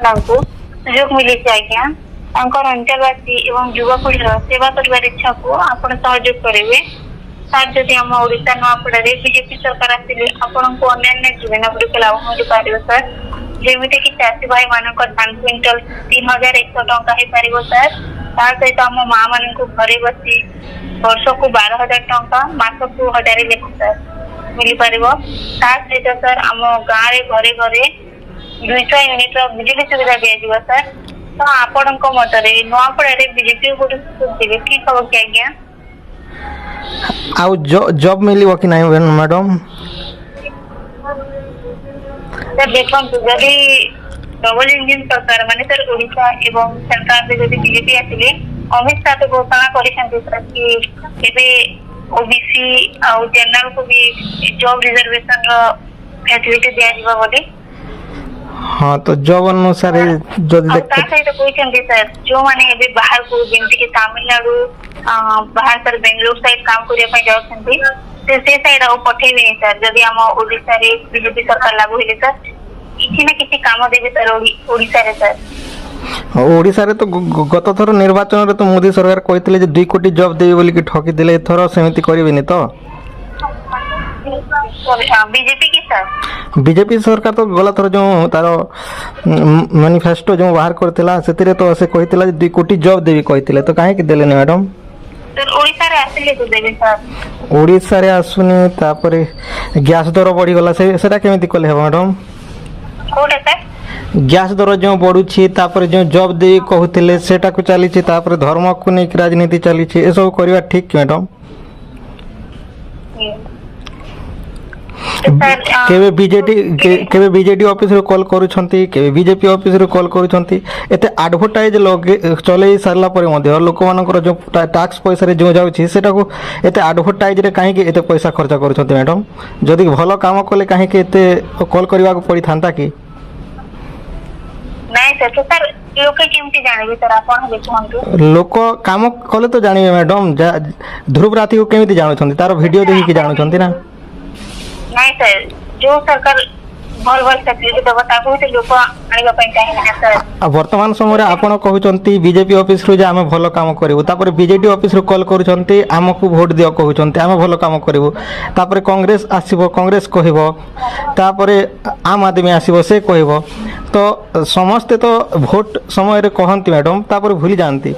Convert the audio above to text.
को सुजोग मिली आज्ञा अंचलवासी एवं युवपीढ़ी सेवा कर इच्छा को आप सहयोग करेंगे सर जदि आम ओडिशा नुआपड़ा बीजेपी सरकार आसिले आपण को अन्य योजना गुड़िक लाभ मिल पार सर जमीती कि चाषी भाई मान धान क्विंटल 3100 टंका हो पार सर ता सहित आम माँ मान घरे बसी वर्ष को 12,000 टंका मास को 1000 लेखा सर मिल पार ता सहित सर आम गाँव घरे घरे 200 यूनिट बिजली सुविधा दिया सर तो आपण मतरे नुआपड़ा बीजेपी देवे ठीक हम कि आज्ञा आउ जॉब मिलिबो कि नहीं मैडम सर देखो जदि डबल इंजिन सरकार माने सर ओडिशा एवं सरकार से जदि बीजेपी आसिले अमित शाह तो घोषणा करिसेंती सर कि एबे ओबीसी और जनरल को भी जॉब रिजर्वेशन रो फैसिलिटी दिया जिबा बोली हाँ तो जॉब अनुसार जदि देखते तो कहते सर जो माने एबे बाहर को जेमती कि तमिलनाडु बाहर सर बेंगलुरु साइड काम करने जाऊँगी से साइड आउ पठेबे सर जदि आम ओडिशा रे बीजेपी सरकार लागू हेले सर किसी ना किसी काम देबे सर ओडिशा रे सर ओडिशा रे तो गत थर निर्वाचन रे तो मोदी सरकार कहते जे 2 कोटी जॉब देबे बोली कि ठकी देले एथर सेमिति करिवेनी तो बीजेपी की सर बीजेपी सरकार तो गला थर जो तार मैनिफेस्टो जो बाहर करथिला सेतिरे तो से कहथिला जे 2 कोटी जॉब देबी कहथिले तो काहे कि देलेनी मैडम सर ओडिशा रे आसिले तो देबे सर ओडिशा रे आसुनी तापरे गैस दर बढ़ी गला सेटा केमिति कले हे मैडम कोडे सर गैस दर जो बढ़ुछि तापरे जो जॉब दे कहथिले सेटा को चली छि तापरे धर्म को नै राजनीति चली छि ए सब करबा ठीक कि मैडम केवे बीजेडी ऑफिस रो कॉल करूछंती केवे बीजेपी ऑफिस रो कॉल करूछंती एते एडवर्टाइज लगे चले सारला पर मध्ये लोक मानकर जो टैक्स पैसा रे जो जाउछि सेटा को एते एडवर्टाइज रे काहे कि एते पैसा खर्च करूछंती मैडम जदि भलो काम कले काहे कि एते कॉल करबा को पड़ी थांता कि नहीं सर तो सर लोक केमती जानबे सर आपण देखंतु लोक काम कले तो जानिबे मैडम ध्रुव राति को केमिति जानुछंती तार वीडियो देखि कि जानुछंती ना नहीं सर जो सरकार भल भल फैसिलिटी दबा ताको से लोक आनिबा पई चाहे ना सर वर्तमान समय आपण कहउचंती बीजेपी ऑफिस रु जे आमे भलो काम करिवो तापर बीजेडी ऑफिस रु कॉल करूचंती आमको वोट दियो कहउचंती आमे भलो काम करिवो तापर कांग्रेस आसीबो कांग्रेस कहिबो तापर आम आदमी आसीबो से कहिबो तो समस्त तो वोट समय रे कहंती मैडम तापर भूली जानती